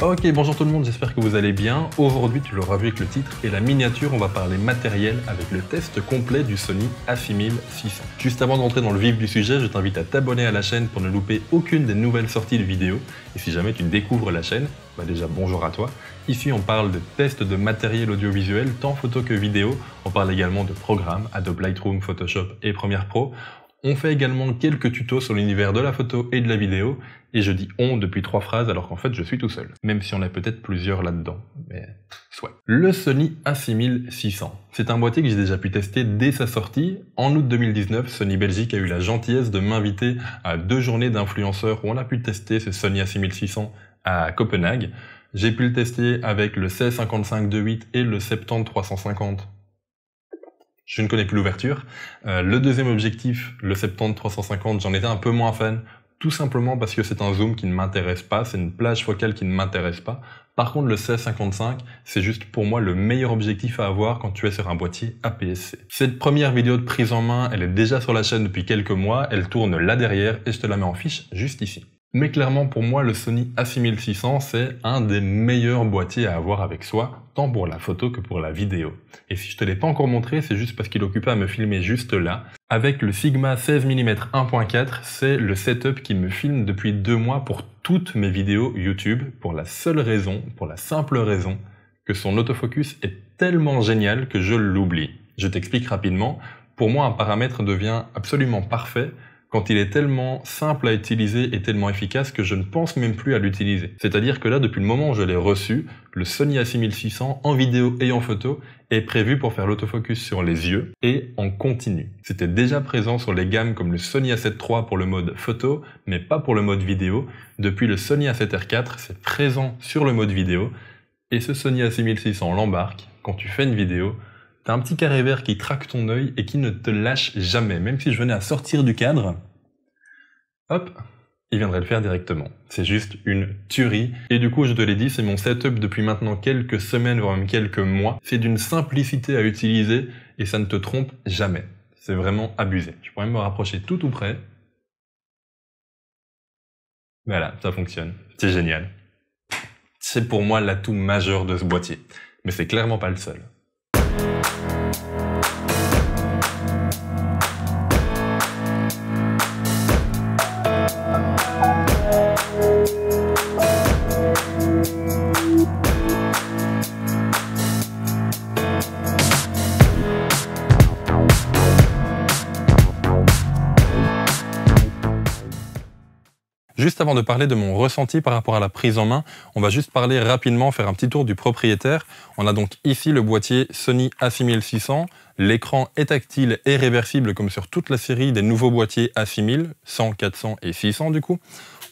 Ok, bonjour tout le monde, j'espère que vous allez bien. Aujourd'hui, tu l'auras vu avec le titre et la miniature, on va parler matériel avec le test complet du Sony A6600. Juste avant d'entrer dans le vif du sujet, je t'invite à t'abonner à la chaîne pour ne louper aucune des nouvelles sorties de vidéos. Et si jamais tu découvres la chaîne, déjà bonjour à toi. Ici, on parle de tests de matériel audiovisuel, tant photo que vidéo. On parle également de programmes, Adobe Lightroom, Photoshop et Premiere Pro. On fait également quelques tutos sur l'univers de la photo et de la vidéo, et je dis on depuis 3 phrases alors qu'en fait je suis tout seul, même si on est peut-être plusieurs là-dedans, mais soit. Le Sony A6600, c'est un boîtier que j'ai déjà pu tester dès sa sortie. En août 2019, Sony Belgique a eu la gentillesse de m'inviter à 2 journées d'influenceurs où on a pu tester ce Sony A6600 à Copenhague. J'ai pu le tester avec le 16-55-2.8 et le 70-350. Je ne connais plus l'ouverture. Le deuxième objectif, le 70-350, j'en étais un peu moins fan, tout simplement parce que c'est un zoom qui ne m'intéresse pas, c'est une plage focale qui ne m'intéresse pas. Par contre, le 16-55, c'est juste pour moi le meilleur objectif à avoir quand tu es sur un boîtier APS-C. Cette première vidéo de prise en main, elle est déjà sur la chaîne depuis quelques mois, elle tourne là derrière et je te la mets en fiche juste ici. Mais clairement, pour moi, le Sony A6600, c'est un des meilleurs boîtiers à avoir avec soi, tant pour la photo que pour la vidéo. Et si je te l'ai pas encore montré, c'est juste parce qu'il occupait à me filmer juste là. Avec le Sigma 16 mm 1.4, c'est le setup qui me filme depuis 2 mois pour toutes mes vidéos YouTube, pour la simple raison, que son autofocus est tellement génial que je l'oublie. Je t'explique rapidement. Pour moi, un paramètre devient absolument parfait quand il est tellement simple à utiliser et tellement efficace que je ne pense même plus à l'utiliser. C'est-à-dire que là, depuis le moment où je l'ai reçu, le Sony A6600 en vidéo et en photo est prévu pour faire l'autofocus sur les yeux et en continu. C'était déjà présent sur les gammes comme le Sony A7 III pour le mode photo, mais pas pour le mode vidéo. Depuis le Sony A7R IV, c'est présent sur le mode vidéo. Et ce Sony A6600 l'embarque quand tu fais une vidéo. T'as un petit carré vert qui traque ton œil et qui ne te lâche jamais. Même si je venais à sortir du cadre, hop, il viendrait le faire directement. C'est juste une tuerie. Et du coup, je te l'ai dit, c'est mon setup depuis maintenant quelques semaines, voire même quelques mois. C'est d'une simplicité à utiliser et ça ne te trompe jamais. C'est vraiment abusé. Je pourrais même me rapprocher tout près. Voilà, ça fonctionne. C'est génial. C'est pour moi l'atout majeur de ce boîtier. Mais c'est clairement pas le seul. Juste avant de parler de mon ressenti par rapport à la prise en main, on va juste parler rapidement, faire un petit tour du propriétaire. On a donc ici le boîtier Sony A6600. L'écran est tactile et réversible comme sur toute la série des nouveaux boîtiers A6000, 100, 400 et 600 du coup.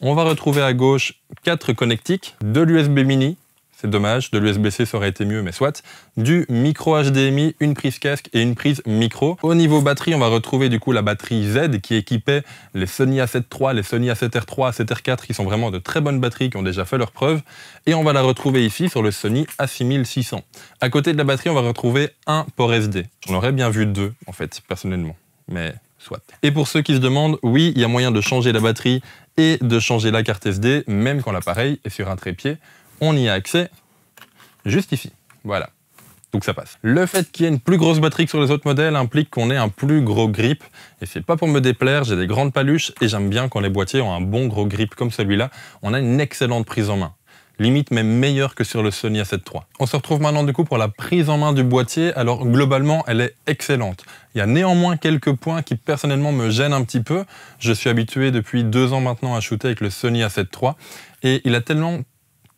On va retrouver à gauche 4 connectiques, de l'USB mini. C'est dommage, de l'USB-C ça aurait été mieux, mais soit. Du micro HDMI, une prise casque et une prise micro. Au niveau batterie, on va retrouver du coup la batterie Z qui équipait les Sony A7 III, les Sony A7R III, A7R IV qui sont vraiment de très bonnes batteries qui ont déjà fait leurs preuves. Et on va la retrouver ici sur le Sony A6600. À côté de la batterie, on va retrouver un port SD. J'en aurais bien vu 2 en fait, personnellement, mais soit. Et pour ceux qui se demandent, oui, il y a moyen de changer la batterie et de changer la carte SD, même quand l'appareil est sur un trépied. On y a accès juste ici. Voilà. Donc ça passe. Le fait qu'il y ait une plus grosse batterie que sur les autres modèles implique qu'on ait un plus gros grip. Et c'est pas pour me déplaire, j'ai des grandes paluches et j'aime bien quand les boîtiers ont un bon gros grip comme celui-là. On a une excellente prise en main. Limite même meilleure que sur le Sony A7 III. On se retrouve maintenant du coup pour la prise en main du boîtier. Alors globalement, elle est excellente. Il y a néanmoins quelques points qui personnellement me gênent un petit peu. Je suis habitué depuis 2 ans maintenant à shooter avec le Sony A7 III. Et il a tellement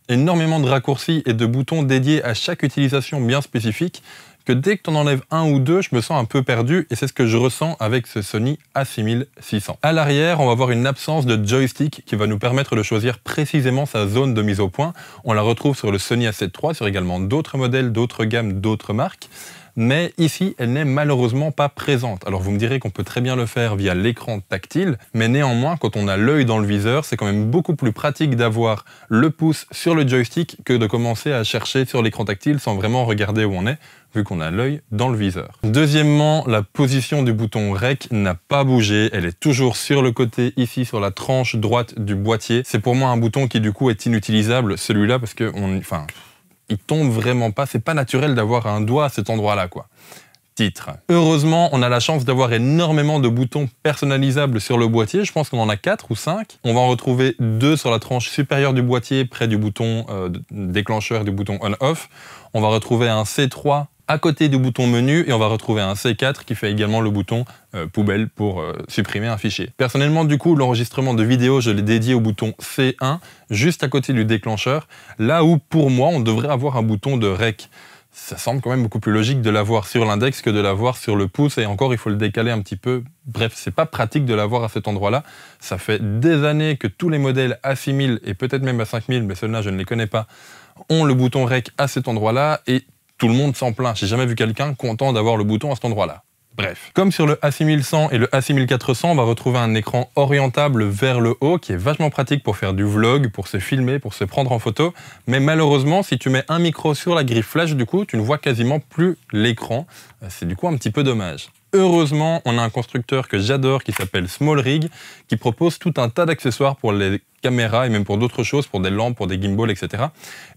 énormément de raccourcis et de boutons dédiés à chaque utilisation bien spécifique que dès que tu en enlèves un ou deux, je me sens un peu perdu et c'est ce que je ressens avec ce Sony A6600. À l'arrière, on va avoir une absence de joystick qui va nous permettre de choisir précisément sa zone de mise au point. On la retrouve sur le Sony A7 III, sur également d'autres modèles, d'autres gammes, d'autres marques. mais ici, elle n'est malheureusement pas présente. Alors vous me direz qu'on peut très bien le faire via l'écran tactile, mais néanmoins, quand on a l'œil dans le viseur, c'est quand même beaucoup plus pratique d'avoir le pouce sur le joystick que de commencer à chercher sur l'écran tactile sans vraiment regarder où on est, vu qu'on a l'œil dans le viseur. Deuxièmement, la position du bouton REC n'a pas bougé, elle est toujours sur le côté, ici sur la tranche droite du boîtier. C'est pour moi un bouton qui du coup est inutilisable, celui-là, parce que il tombe vraiment pas, c'est pas naturel d'avoir un doigt à cet endroit-là, quoi. Titre. Heureusement, on a la chance d'avoir énormément de boutons personnalisables sur le boîtier. Je pense qu'on en a 4 ou 5. On va en retrouver 2 sur la tranche supérieure du boîtier, près du bouton déclencheur du bouton on-off. On va retrouver un C3 à côté du bouton menu et on va retrouver un C4 qui fait également le bouton poubelle pour supprimer un fichier. Personnellement, du coup, l'enregistrement de vidéo, je l'ai dédié au bouton C1, juste à côté du déclencheur, là où, pour moi, on devrait avoir un bouton de REC. Ça semble quand même beaucoup plus logique de l'avoir sur l'index que de l'avoir sur le pouce, et encore, il faut le décaler un petit peu. Bref, c'est pas pratique de l'avoir à cet endroit-là. Ça fait des années que tous les modèles A6000 et peut-être même A5000, mais ceux-là, je ne les connais pas, ont le bouton REC à cet endroit-là, et tout le monde s'en plaint. J'ai jamais vu quelqu'un content d'avoir le bouton à cet endroit-là. Bref. Comme sur le A6100 et le A6400, on va retrouver un écran orientable vers le haut qui est vachement pratique pour faire du vlog, pour se filmer, pour se prendre en photo. Mais malheureusement, si tu mets un micro sur la grille flash, du coup, tu ne vois quasiment plus l'écran. C'est du coup un petit peu dommage. Heureusement, on a un constructeur que j'adore qui s'appelle SmallRig, qui propose tout un tas d'accessoires pour les caméras et même pour d'autres choses, pour des lampes, pour des gimbals, etc.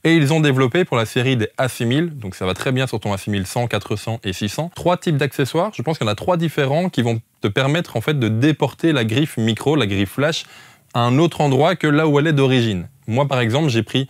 Et ils ont développé pour la série des A6000, donc ça va très bien sur ton A6100, 400 et 600, 3 types d'accessoires. Je pense qu'il y en a 3 différents qui vont te permettre en fait de déporter la griffe micro, la griffe flash, à un autre endroit que là où elle est d'origine. Moi, par exemple, j'ai pris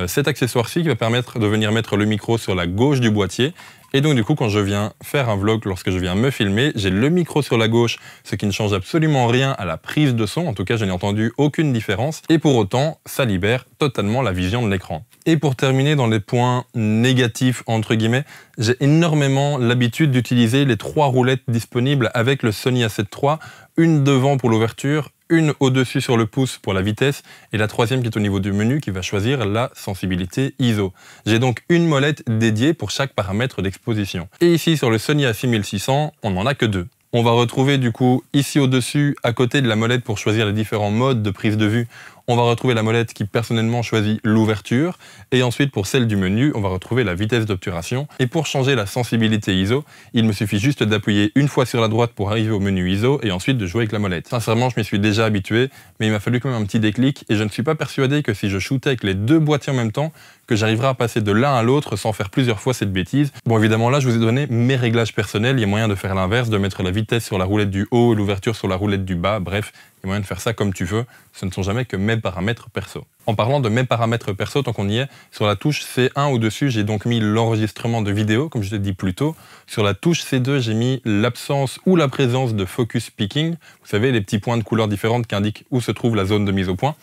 cet accessoire-ci qui va permettre de venir mettre le micro sur la gauche du boîtier. Et donc, du coup, quand je viens faire un vlog, lorsque je viens me filmer, j'ai le micro sur la gauche, ce qui ne change absolument rien à la prise de son. En tout cas, je n'ai entendu aucune différence. Et pour autant, ça libère totalement la vision de l'écran. Et pour terminer dans les points négatifs, entre guillemets, j'ai énormément l'habitude d'utiliser les 3 roulettes disponibles avec le Sony A7 III, une devant pour l'ouverture, une au-dessus sur le pouce pour la vitesse et la 3e qui est au niveau du menu qui va choisir la sensibilité ISO. J'ai donc une molette dédiée pour chaque paramètre d'exposition. Et ici sur le Sony A6600, on n'en a que 2. On va retrouver du coup ici au-dessus, à côté de la molette pour choisir les différents modes de prise de vue, on va retrouver la molette qui personnellement choisit l'ouverture. Et ensuite pour celle du menu, on va retrouver la vitesse d'obturation. Et pour changer la sensibilité ISO, il me suffit juste d'appuyer une fois sur la droite pour arriver au menu ISO et ensuite de jouer avec la molette. Sincèrement, je m'y suis déjà habitué, mais il m'a fallu quand même un petit déclic et je ne suis pas persuadé que si je shootais avec les 2 boîtiers en même temps, que j'arriverai à passer de l'un à l'autre sans faire plusieurs fois cette bêtise. Bon, évidemment, là, je vous ai donné mes réglages personnels. Il y a moyen de faire l'inverse, de mettre la vitesse sur la roulette du haut et l'ouverture sur la roulette du bas. Bref, il y a moyen de faire ça comme tu veux. Ce ne sont jamais que mes paramètres perso. En parlant de mes paramètres perso, tant qu'on y est, sur la touche C1 au-dessus, j'ai donc mis l'enregistrement de vidéo, comme je t'ai dit plus tôt. Sur la touche C2, j'ai mis l'absence ou la présence de focus peaking. Vous savez, les petits points de couleurs différentes qui indiquent où se trouve la zone de mise au point.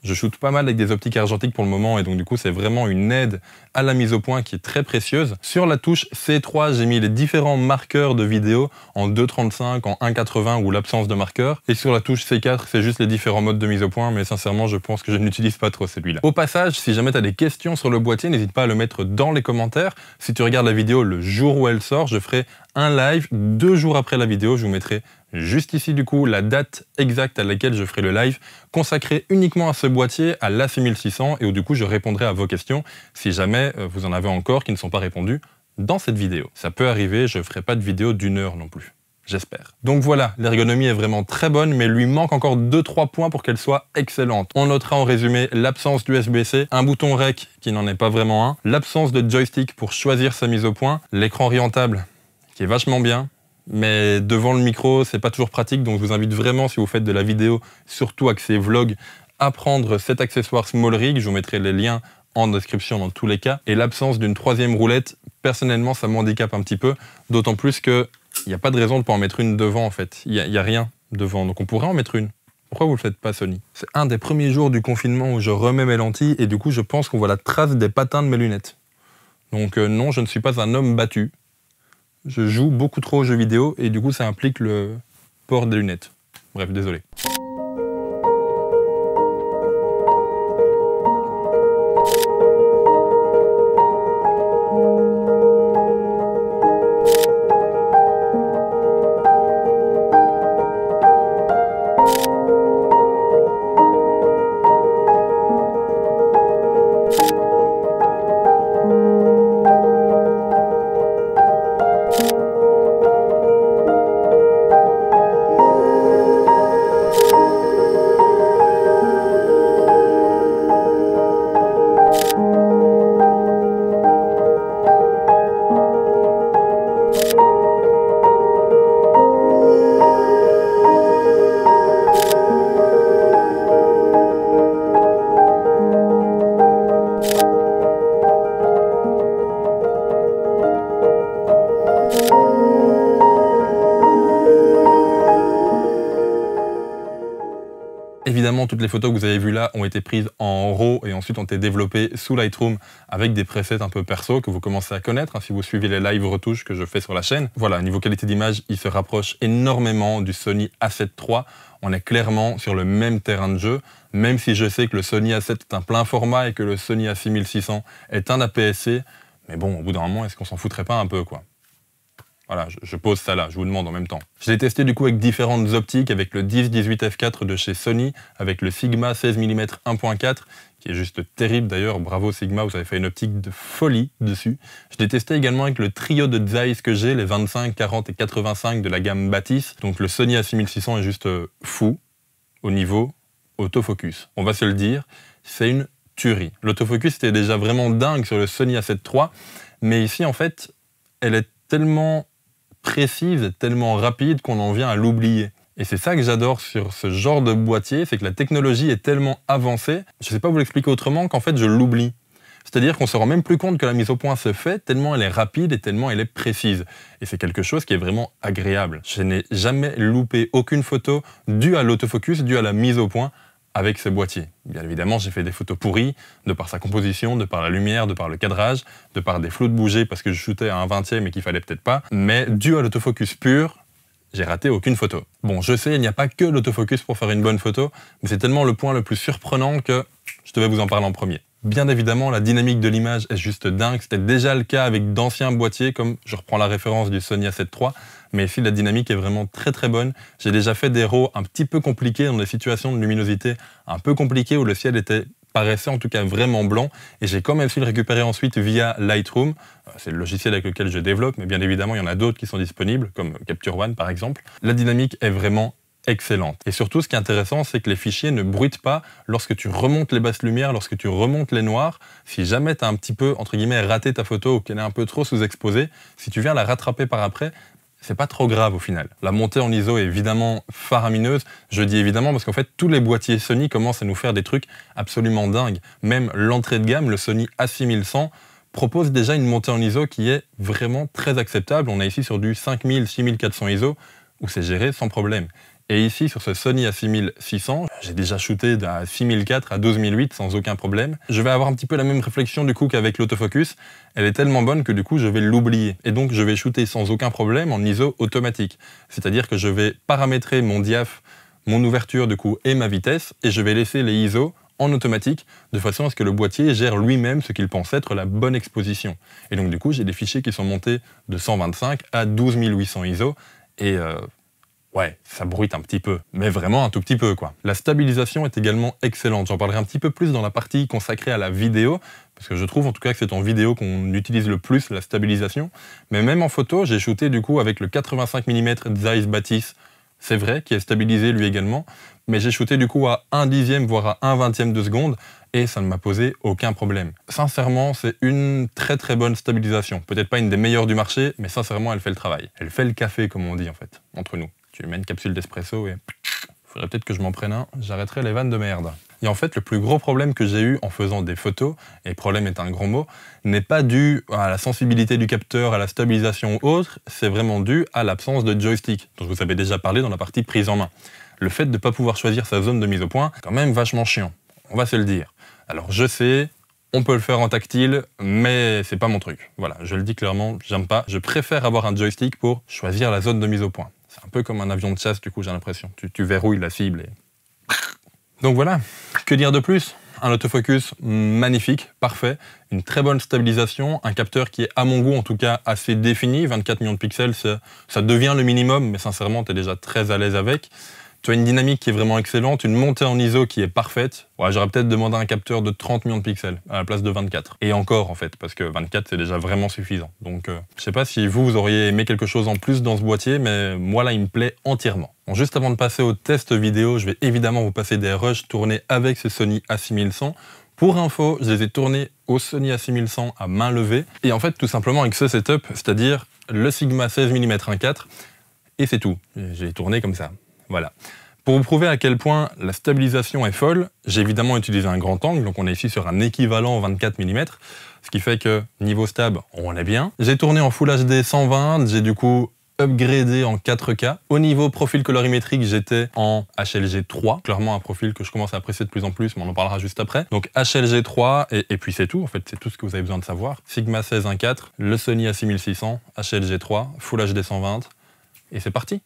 Je shoote pas mal avec des optiques argentiques pour le moment et donc du coup c'est vraiment une aide à la mise au point qui est très précieuse. Sur la touche C3, j'ai mis les différents marqueurs de vidéo en 2.35, en 1.80 ou l'absence de marqueur. Et sur la touche C4, c'est juste les différents modes de mise au point, mais sincèrement je pense que je n'utilise pas trop celui-là. Au passage, si jamais tu as des questions sur le boîtier, n'hésite pas à le mettre dans les commentaires. Si tu regardes la vidéo le jour où elle sort, je ferai un live 2 jours après la vidéo, je vous mettrai juste ici du coup la date exacte à laquelle je ferai le live consacré uniquement à ce boîtier, à l'A6600 et où du coup je répondrai à vos questions si jamais vous en avez encore qui ne sont pas répondues dans cette vidéo. Ça peut arriver, je ne ferai pas de vidéo d'1 heure non plus. J'espère. Donc voilà, l'ergonomie est vraiment très bonne, mais lui manque encore 2-3 points pour qu'elle soit excellente. On notera en résumé l'absence d'USB-C, un bouton REC qui n'en est pas vraiment un, l'absence de joystick pour choisir sa mise au point, l'écran orientable qui est vachement bien, mais devant le micro, c'est pas toujours pratique, donc je vous invite vraiment, si vous faites de la vidéo, surtout axé vlog, à prendre cet accessoire SmallRig. Je vous mettrai les liens en description dans tous les cas. Et l'absence d'une 3e roulette, personnellement, ça m'handicape un petit peu, d'autant plus qu'il n'y a pas de raison de ne pas en mettre une devant, en fait. Il y a rien devant, donc on pourrait en mettre une. Pourquoi vous le faites pas, Sony? C'est un des premiers jours du confinement où je remets mes lentilles, et du coup, je pense qu'on voit la trace des patins de mes lunettes. Donc non, je ne suis pas un homme battu. Je joue beaucoup trop aux jeux vidéo et du coup ça implique le port des lunettes. Bref, désolé. Évidemment, toutes les photos que vous avez vues là ont été prises en RAW et ensuite ont été développées sous Lightroom avec des presets un peu perso que vous commencez à connaître, hein, si vous suivez les live retouches que je fais sur la chaîne. Voilà, niveau qualité d'image, il se rapproche énormément du Sony A7 III. On est clairement sur le même terrain de jeu, même si je sais que le Sony A7 est un plein format et que le Sony A6600 est un APS-C. Mais bon, au bout d'un moment, est-ce qu'on s'en foutrait pas un peu, quoi? Voilà, je pose ça là, je vous demande en même temps. Je l'ai testé du coup avec différentes optiques, avec le 10-18 f4 de chez Sony, avec le Sigma 16 mm 1.4, qui est juste terrible d'ailleurs, bravo Sigma, vous avez fait une optique de folie dessus. Je l'ai testé également avec le trio de Zeiss que j'ai, les 25, 40 et 85 de la gamme Batis. Donc le Sony A6600 est juste fou au niveau autofocus. On va se le dire, c'est une tuerie. L'autofocus était déjà vraiment dingue sur le Sony A7 III, mais ici en fait, elle est tellement précise, tellement rapide qu'on en vient à l'oublier. Et c'est ça que j'adore sur ce genre de boîtier, c'est que la technologie est tellement avancée, je ne sais pas vous l'expliquer autrement, qu'en fait je l'oublie. C'est-à-dire qu'on se rend même plus compte que la mise au point se fait, tellement elle est rapide et tellement elle est précise. Et c'est quelque chose qui est vraiment agréable. Je n'ai jamais loupé aucune photo due à l'autofocus, due à la mise au point avec ce boîtier. Bien évidemment, j'ai fait des photos pourries, de par sa composition, de par la lumière, de par le cadrage, de par des flous de bouger parce que je shootais à un 20e et qu'il fallait peut-être pas. Mais dû à l'autofocus pur, j'ai raté aucune photo. Bon, je sais, il n'y a pas que l'autofocus pour faire une bonne photo, mais c'est tellement le point le plus surprenant que je devais vous en parler en premier. Bien évidemment, la dynamique de l'image est juste dingue. C'était déjà le cas avec d'anciens boîtiers, comme je reprends la référence du Sony A7 III, mais ici la dynamique est vraiment très très bonne. J'ai déjà fait des RAW un petit peu compliqués, dans des situations de luminosité un peu compliquées, où le ciel paraissait en tout cas vraiment blanc, et j'ai quand même su le récupérer ensuite via Lightroom. C'est le logiciel avec lequel je développe, mais bien évidemment il y en a d'autres qui sont disponibles, comme Capture One par exemple. La dynamique est vraiment excellente. Et surtout, ce qui est intéressant, c'est que les fichiers ne bruitent pas lorsque tu remontes les basses lumières, lorsque tu remontes les noirs. Si jamais tu as un petit peu, entre guillemets, raté ta photo ou qu'elle est un peu trop sous-exposée, si tu viens la rattraper par après, c'est pas trop grave au final. La montée en ISO est évidemment faramineuse. Je dis évidemment parce qu'en fait, tous les boîtiers Sony commencent à nous faire des trucs absolument dingues. Même l'entrée de gamme, le Sony A6100, propose déjà une montée en ISO qui est vraiment très acceptable. On est ici sur du 5000-6400 ISO, où c'est géré sans problème. Et ici, sur ce Sony A6600, j'ai déjà shooté à 6004 à 12008 sans aucun problème. Je vais avoir un petit peu la même réflexion du coup qu'avec l'autofocus. Elle est tellement bonne que du coup, je vais l'oublier. Et donc, je vais shooter sans aucun problème en ISO automatique. C'est-à-dire que je vais paramétrer mon diaph, mon ouverture du coup et ma vitesse, et je vais laisser les ISO en automatique, de façon à ce que le boîtier gère lui-même ce qu'il pense être la bonne exposition. Et donc du coup, j'ai des fichiers qui sont montés de 125 à 12800 ISO, et ouais, ça bruite un petit peu, mais vraiment un tout petit peu quoi. La stabilisation est également excellente, j'en parlerai un petit peu plus dans la partie consacrée à la vidéo, parce que je trouve en tout cas que c'est en vidéo qu'on utilise le plus la stabilisation, mais même en photo, j'ai shooté du coup avec le 85 mm Zeiss Batis, c'est vrai, qui est stabilisé lui également, mais j'ai shooté du coup à 1/10, voire à 1/20 de seconde, et ça ne m'a posé aucun problème. Sincèrement, c'est une très très bonne stabilisation. Peut-être pas une des meilleures du marché, mais sincèrement, elle fait le travail. Elle fait le café, comme on dit en fait, entre nous. Tu mets une capsule d'espresso et faudrait peut-être que je m'en prenne un, j'arrêterai les vannes de merde. Et en fait, le plus gros problème que j'ai eu en faisant des photos, et problème est un grand mot, n'est pas dû à la sensibilité du capteur, à la stabilisation ou autre, c'est vraiment dû à l'absence de joystick, dont je vous avais déjà parlé dans la partie prise en main. Le fait de ne pas pouvoir choisir sa zone de mise au point, c'est quand même vachement chiant, on va se le dire. Alors je sais, on peut le faire en tactile, mais c'est pas mon truc. Voilà, je le dis clairement, j'aime pas. Je préfère avoir un joystick pour choisir la zone de mise au point. C'est un peu comme un avion de chasse, du coup, j'ai l'impression. Tu verrouilles la cible et... Donc voilà, que dire de plus? Un autofocus magnifique, parfait, une très bonne stabilisation, un capteur qui est, à mon goût en tout cas, assez défini. 24 millions de pixels, ça devient le minimum, mais sincèrement, tu es déjà très à l'aise avec. Tu as une dynamique qui est vraiment excellente, une montée en ISO qui est parfaite. Ouais, j'aurais peut-être demandé un capteur de 30 millions de pixels à la place de 24. Et encore en fait, parce que 24 c'est déjà vraiment suffisant. Donc je sais pas si vous auriez aimé quelque chose en plus dans ce boîtier, mais moi là il me plaît entièrement. Bon, juste avant de passer au test vidéo, je vais évidemment vous passer des rushs tournés avec ce Sony A6100. Pour info, je les ai tournés au Sony A6100 à main levée. Et en fait tout simplement avec ce setup, c'est-à-dire le Sigma 16 mm 1.4, et c'est tout. J'ai tourné comme ça. Voilà. Pour vous prouver à quel point la stabilisation est folle, j'ai évidemment utilisé un grand angle, donc on est ici sur un équivalent 24 mm, ce qui fait que niveau stab, on est bien. J'ai tourné en Full HD 120, j'ai du coup upgradé en 4K. Au niveau profil colorimétrique, j'étais en HLG 3. Clairement un profil que je commence à apprécier de plus en plus, mais on en parlera juste après. Donc HLG 3, et puis c'est tout. En fait, c'est tout ce que vous avez besoin de savoir. Sigma 16 1.4, le Sony A6600, HLG 3, Full HD 120, et c'est parti.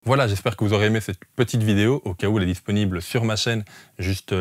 Voilà, j'espère que vous aurez aimé cette petite vidéo. Au cas où elle est disponible sur ma chaîne, juste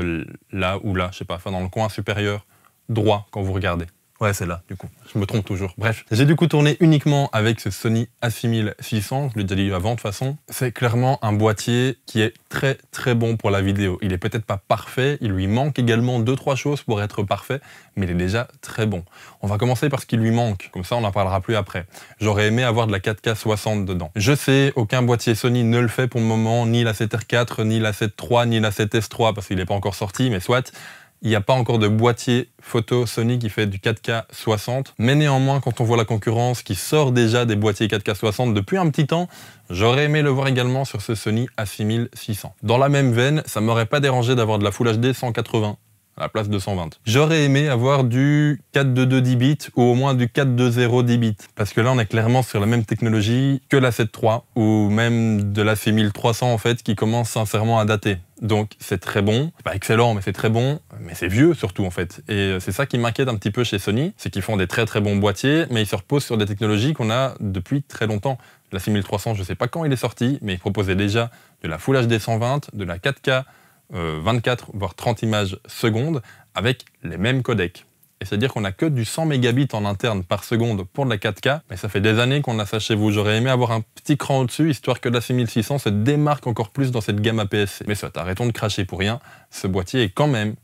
là ou là, je sais pas, enfin dans le coin supérieur droit quand vous regardez. Ouais, c'est là, du coup. Je me trompe toujours. Bref, j'ai du coup tourné uniquement avec ce Sony A6600. Je l'ai déjà dit avant de toute façon. C'est clairement un boîtier qui est très très bon pour la vidéo. Il est peut-être pas parfait. Il lui manque également 2-3 choses pour être parfait, mais il est déjà très bon. On va commencer par ce qui lui manque. Comme ça, on n'en parlera plus après. J'aurais aimé avoir de la 4K 60 dedans. Je sais, aucun boîtier Sony ne le fait pour le moment. Ni la 7R4, ni la 7 III, ni la 7S3 parce qu'il n'est pas encore sorti, mais soit. Il n'y a pas encore de boîtier photo Sony qui fait du 4K 60, mais néanmoins, quand on voit la concurrence qui sort déjà des boîtiers 4K 60 depuis un petit temps, j'aurais aimé le voir également sur ce Sony A6600. Dans la même veine, ça m'aurait pas dérangé d'avoir de la Full HD 180 à la place de 120. J'aurais aimé avoir du 422 10 bits ou au moins du 420 10 bits, parce que là on est clairement sur la même technologie que la 7 III ou même de la C1300 en fait qui commence sincèrement à dater. Donc c'est très bon, c'est pas excellent mais c'est très bon, mais c'est vieux surtout en fait. Et c'est ça qui m'inquiète un petit peu chez Sony, c'est qu'ils font des très très bons boîtiers, mais ils se reposent sur des technologies qu'on a depuis très longtemps. La C1300, je sais pas quand il est sorti, mais il proposait déjà de la Full HD 120, de la 4K 24 voire 30 images secondes avec les mêmes codecs. Et c'est-à-dire qu'on n'a que du 100 mégabits en interne par seconde pour de la 4K, mais ça fait des années qu'on a ça chez vous. J'aurais aimé avoir un petit cran au-dessus, histoire que la 6600 se démarque encore plus dans cette gamme APS-C. Mais soit, arrêtons de cracher pour rien, ce boîtier est quand même,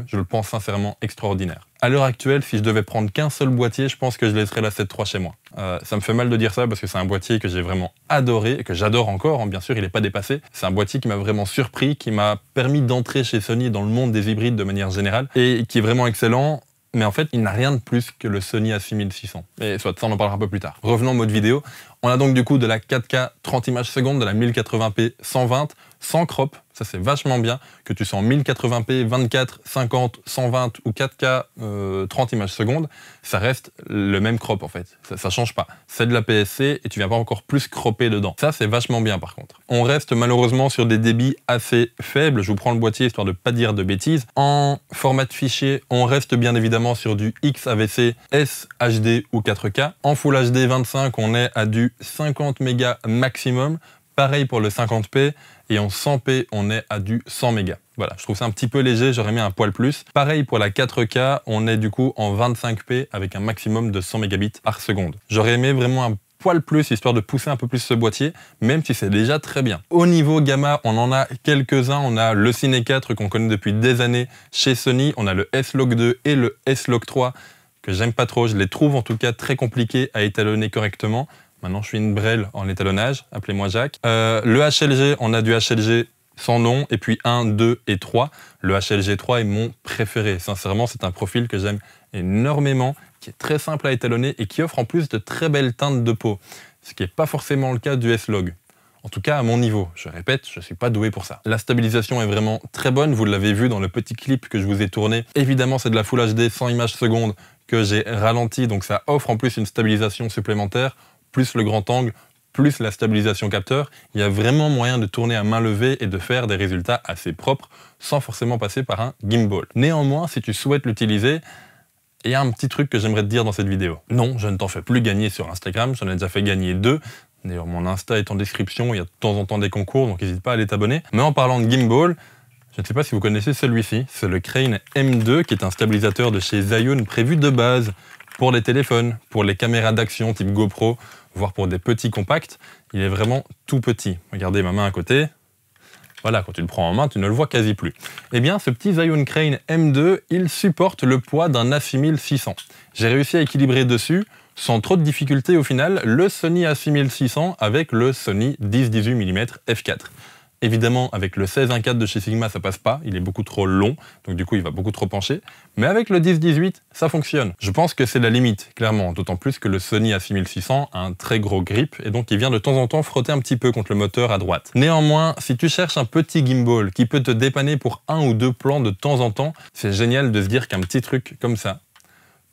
je le pense sincèrement, extraordinaire. À l'heure actuelle, si je devais prendre qu'un seul boîtier, je pense que je laisserais la 7 III chez moi. Ça me fait mal de dire ça parce que c'est un boîtier que j'ai vraiment adoré et que j'adore encore, hein, bien sûr, il n'est pas dépassé. C'est un boîtier qui m'a vraiment surpris, qui m'a permis d'entrer chez Sony dans le monde des hybrides de manière générale et qui est vraiment excellent. Mais en fait, il n'a rien de plus que le Sony A6600. Et soit ça, on en parlera un peu plus tard. Revenons en mode vidéo. On a donc du coup de la 4K 30 images secondes, de la 1080p 120, sans crop. Ça, c'est vachement bien. Que tu sois en 1080p, 24, 50, 120 ou 4K 30 images secondes, ça reste le même crop en fait. Ça change pas. C'est de la PSC et tu viens pas encore plus cropper dedans. Ça, c'est vachement bien par contre. On reste malheureusement sur des débits assez faibles. Je vous prends le boîtier histoire de pas dire de bêtises. En format de fichier, on reste bien évidemment sur du XAVC, SHD ou 4K. En Full HD 25, on est à du 50 mégas maximum. Pareil pour le 50p. Et en 100p, on est à du 100 mégas. Voilà, je trouve ça un petit peu léger, j'aurais mis un poil plus. Pareil pour la 4K, on est du coup en 25p avec un maximum de 100 mégabits par seconde. J'aurais aimé vraiment un poil plus, histoire de pousser un peu plus ce boîtier, même si c'est déjà très bien. Au niveau gamma, on en a quelques-uns. On a le Cine 4 qu'on connaît depuis des années chez Sony. On a le S-Log 2 et le S-Log 3 que j'aime pas trop. Je les trouve en tout cas très compliqués à étalonner correctement. Maintenant, je suis une brêle en étalonnage, appelez-moi Jacques. Le HLG, on a du HLG sans nom, et puis 1, 2 et 3. Le HLG 3 est mon préféré. Sincèrement, c'est un profil que j'aime énormément, qui est très simple à étalonner et qui offre en plus de très belles teintes de peau, ce qui n'est pas forcément le cas du S-Log. En tout cas, à mon niveau. Je répète, je ne suis pas doué pour ça. La stabilisation est vraiment très bonne, vous l'avez vu dans le petit clip que je vous ai tourné. Évidemment, c'est de la Full HD 100 images secondes que j'ai ralenti, donc ça offre en plus une stabilisation supplémentaire, plus le grand angle, plus la stabilisation capteur. Il y a vraiment moyen de tourner à main levée et de faire des résultats assez propres sans forcément passer par un gimbal. Néanmoins, si tu souhaites l'utiliser, il y a un petit truc que j'aimerais te dire dans cette vidéo. Non, je ne t'en fais plus gagner sur Instagram, j'en ai déjà fait gagner 2. D'ailleurs, mon Insta est en description, il y a de temps en temps des concours, donc n'hésite pas à aller t'abonner. Mais en parlant de gimbal, je ne sais pas si vous connaissez celui-ci, c'est le Crane M2 qui est un stabilisateur de chez Zhiyun prévu de base pour les téléphones, pour les caméras d'action type GoPro, voire pour des petits compacts. Il est vraiment tout petit. Regardez ma main à côté. Voilà, quand tu le prends en main, tu ne le vois quasi plus. Eh bien, ce petit Zhiyun Crane M2, il supporte le poids d'un A6600. J'ai réussi à équilibrer dessus, sans trop de difficultés au final, le Sony A6600 avec le Sony 10-18 mm f4. Évidemment, avec le 16-1.4 de chez Sigma, ça passe pas, il est beaucoup trop long, donc du coup, il va beaucoup trop pencher. Mais avec le 10-18, ça fonctionne. Je pense que c'est la limite, clairement, d'autant plus que le Sony A6600 a un très gros grip, et donc il vient de temps en temps frotter un petit peu contre le moteur à droite. Néanmoins, si tu cherches un petit gimbal qui peut te dépanner pour 1 ou 2 plans de temps en temps, c'est génial de se dire qu'un petit truc comme ça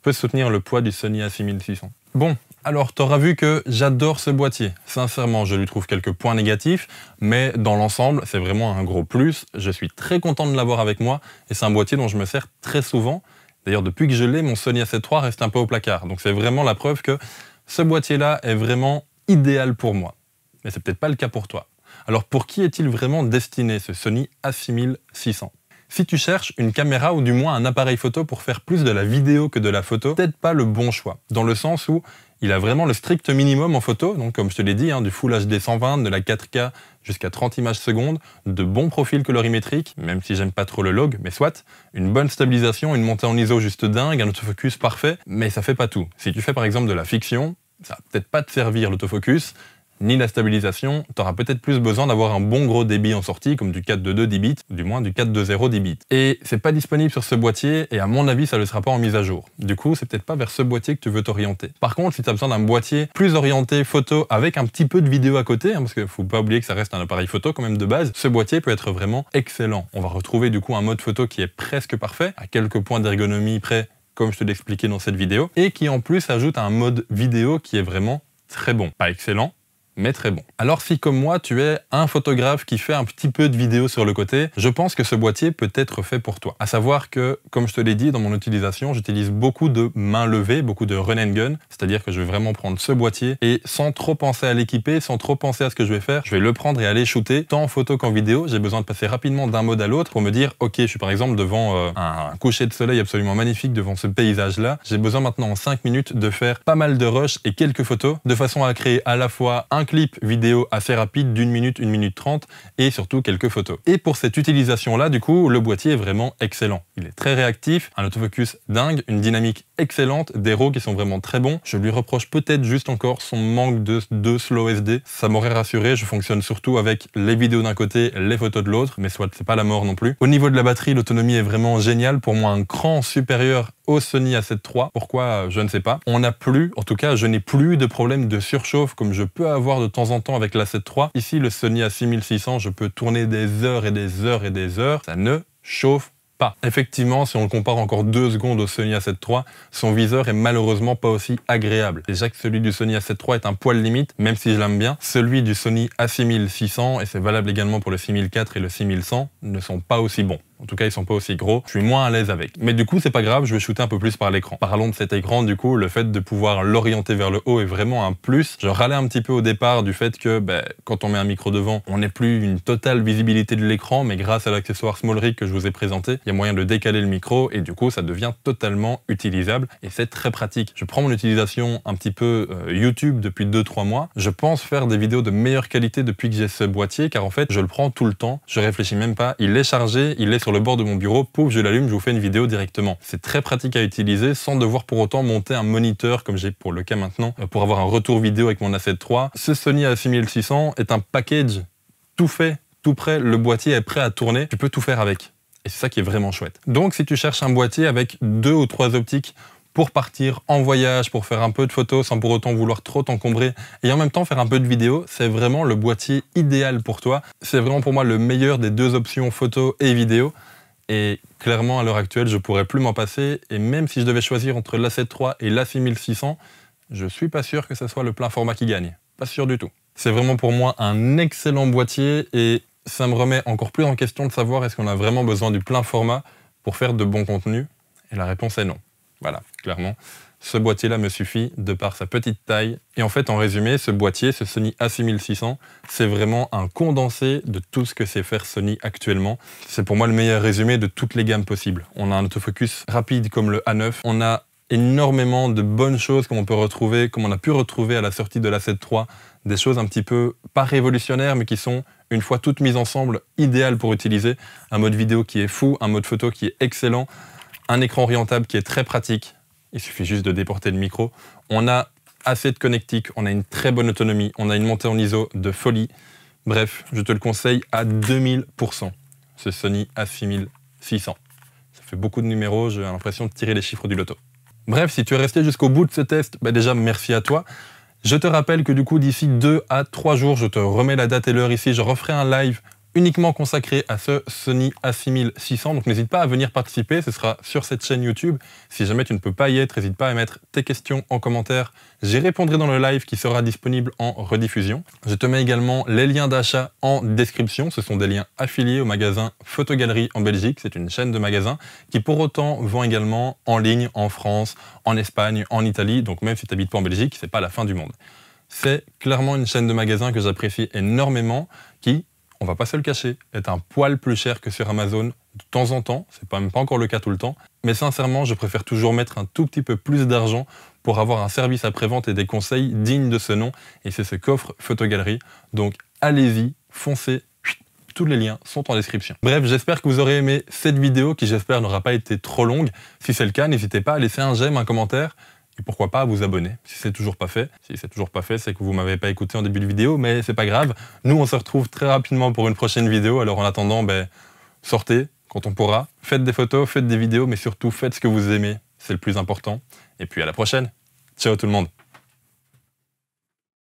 peut soutenir le poids du Sony A6600. Bon, alors t'auras vu que j'adore ce boîtier. Sincèrement, je lui trouve quelques points négatifs, mais dans l'ensemble, c'est vraiment un gros plus. Je suis très content de l'avoir avec moi, et c'est un boîtier dont je me sers très souvent. D'ailleurs, depuis que je l'ai, mon Sony A7 III reste un peu au placard. Donc c'est vraiment la preuve que ce boîtier-là est vraiment idéal pour moi. Mais c'est peut-être pas le cas pour toi. Alors pour qui est-il vraiment destiné, ce Sony A6600 ? Si tu cherches une caméra ou du moins un appareil photo pour faire plus de la vidéo que de la photo, peut-être pas le bon choix. Dans le sens où il a vraiment le strict minimum en photo, donc comme je te l'ai dit, du Full HD 120, de la 4K jusqu'à 30 images secondes, de bons profils colorimétriques, même si j'aime pas trop le log, mais soit, une bonne stabilisation, une montée en ISO juste dingue, un autofocus parfait, mais ça fait pas tout. Si tu fais par exemple de la fiction, ça va peut-être pas te servir l'autofocus, ni la stabilisation, tu auras peut-être plus besoin d'avoir un bon gros débit en sortie, comme du 4.2 10 bits, du moins du 4.2.0 10 bits. Et c'est pas disponible sur ce boîtier, et à mon avis, ça ne le sera pas en mise à jour. Du coup, c'est peut-être pas vers ce boîtier que tu veux t'orienter. Par contre, si tu as besoin d'un boîtier plus orienté photo, avec un petit peu de vidéo à côté, parce qu'il faut pas oublier que ça reste un appareil photo quand même de base, ce boîtier peut être vraiment excellent. On va retrouver du coup un mode photo qui est presque parfait, à quelques points d'ergonomie près, comme je te l'expliquais dans cette vidéo, et qui en plus ajoute un mode vidéo qui est vraiment très bon. Pas excellent, mais très bon. Alors si comme moi tu es un photographe qui fait un petit peu de vidéo sur le côté, je pense que ce boîtier peut être fait pour toi. À savoir que, comme je te l'ai dit dans mon utilisation, j'utilise beaucoup de main levée, beaucoup de run and gun, c'est-à-dire que je vais vraiment prendre ce boîtier et sans trop penser à l'équiper, sans trop penser à ce que je vais faire, je vais le prendre et aller shooter, tant en photo qu'en vidéo. J'ai besoin de passer rapidement d'un mode à l'autre pour me dire, ok, je suis par exemple devant un coucher de soleil absolument magnifique devant ce paysage-là. J'ai besoin maintenant en 5 minutes de faire pas mal de rush et quelques photos, de façon à créer à la fois un un clip vidéo assez rapide d'1 minute, 1 minute 30 et surtout quelques photos. Et pour cette utilisation-là, du coup, le boîtier est vraiment excellent. Il est très réactif, un autofocus dingue, une dynamique excellente, des RAW qui sont vraiment très bons. Je lui reproche peut-être juste encore son manque de slow SD. Ça m'aurait rassuré, je fonctionne surtout avec les vidéos d'un côté, les photos de l'autre, mais soit c'est pas la mort non plus. Au niveau de la batterie, l'autonomie est vraiment géniale, pour moi un cran supérieur au Sony A7 III. Pourquoi? Je ne sais pas. On n'a plus, en tout cas, je n'ai plus de problème de surchauffe comme je peux avoir de temps en temps avec l'A7 III. Ici, le Sony A6600, je peux tourner des heures et des heures et des heures. Ça ne chauffe pas. Effectivement, si on le compare encore 2 secondes au Sony A7 III, son viseur est malheureusement pas aussi agréable. Déjà que celui du Sony A7 III est un poil limite, même si je l'aime bien. Celui du Sony A6600, et c'est valable également pour le 6004 et le 6100, ne sont pas aussi bons. En tout cas, ils sont pas aussi gros. Je suis moins à l'aise avec. Mais du coup, c'est pas grave, je vais shooter un peu plus par l'écran. Parlons de cet écran, du coup, le fait de pouvoir l'orienter vers le haut est vraiment un plus. Je râlais un petit peu au départ du fait que, quand on met un micro devant, on n'est plus une totale visibilité de l'écran, mais grâce à l'accessoire SmallRig que je vous ai présenté, il y a moyen de décaler le micro et du coup, ça devient totalement utilisable et c'est très pratique. Je prends mon utilisation un petit peu YouTube depuis 2-3 mois. Je pense faire des vidéos de meilleure qualité depuis que j'ai ce boîtier, car en fait, je le prends tout le temps. Je réfléchis même pas. Il est chargé, il est sur le bord de mon bureau, pouf, je l'allume, je vous fais une vidéo directement. C'est très pratique à utiliser sans devoir pour autant monter un moniteur comme j'ai pour le cas maintenant pour avoir un retour vidéo avec mon A7 III. Ce Sony A6600 est un package tout fait, tout prêt, le boîtier est prêt à tourner, tu peux tout faire avec. Et c'est ça qui est vraiment chouette. Donc si tu cherches un boîtier avec 2 ou 3 optiques pour partir en voyage, pour faire un peu de photos sans pour autant vouloir trop t'encombrer et en même temps faire un peu de vidéo, c'est vraiment le boîtier idéal pour toi. C'est vraiment pour moi le meilleur des 2 options photo et vidéo. Et clairement, à l'heure actuelle, je pourrais plus m'en passer. Et même si je devais choisir entre l'A7 III et l'A6600, je suis pas sûr que ce soit le plein format qui gagne. Pas sûr du tout. C'est vraiment pour moi un excellent boîtier et ça me remet encore plus en question de savoir est-ce qu'on a vraiment besoin du plein format pour faire de bons contenus. Et la réponse est non. Voilà, clairement. Ce boîtier-là me suffit de par sa petite taille. Et en fait, en résumé, ce boîtier, ce Sony A6600, c'est vraiment un condensé de tout ce que sait faire Sony actuellement. C'est pour moi le meilleur résumé de toutes les gammes possibles. On a un autofocus rapide comme le A9. On a énormément de bonnes choses comme on peut retrouver, comme on a pu retrouver à la sortie de l'A7 III. Des choses un petit peu, pas révolutionnaires, mais qui sont, une fois toutes mises ensemble, idéales pour utiliser. Un mode vidéo qui est fou, un mode photo qui est excellent, un écran orientable qui est très pratique. Il suffit juste de déporter le micro. On a assez de connectique, on a une très bonne autonomie, on a une montée en ISO de folie. Bref, je te le conseille à 2000%, ce Sony A6600. Ça fait beaucoup de numéros, j'ai l'impression de tirer les chiffres du loto. Bref, si tu es resté jusqu'au bout de ce test, déjà merci à toi. Je te rappelle que du coup, d'ici 2 à 3 jours, je te remets la date et l'heure ici, je referai un live uniquement consacré à ce Sony A6600, donc n'hésite pas à venir participer, ce sera sur cette chaîne YouTube. Si jamais tu ne peux pas y être, n'hésite pas à mettre tes questions en commentaire, j'y répondrai dans le live qui sera disponible en rediffusion. Je te mets également les liens d'achat en description, ce sont des liens affiliés au magasin Photogalerie en Belgique, c'est une chaîne de magasins qui pour autant vend également en ligne en France, en Espagne, en Italie, donc même si tu n'habites pas en Belgique, c'est pas la fin du monde. C'est clairement une chaîne de magasins que j'apprécie énormément, qui, on va pas se le cacher, est un poil plus cher que sur Amazon de temps en temps, c'est même pas encore le cas tout le temps, mais sincèrement je préfère toujours mettre un tout petit peu plus d'argent pour avoir un service après-vente et des conseils dignes de ce nom, et c'est ce qu'offre Photogalerie, donc allez-y, foncez, tous les liens sont en description. Bref, j'espère que vous aurez aimé cette vidéo qui j'espère n'aura pas été trop longue. Si c'est le cas, n'hésitez pas à laisser un j'aime, un commentaire, et pourquoi pas à vous abonner, si c'est toujours pas fait. Si c'est toujours pas fait, c'est que vous m'avez pas écouté en début de vidéo, mais c'est pas grave. Nous, on se retrouve très rapidement pour une prochaine vidéo, alors en attendant, sortez quand on pourra, faites des photos, faites des vidéos, mais surtout faites ce que vous aimez, c'est le plus important. Et puis à la prochaine. Ciao tout le monde.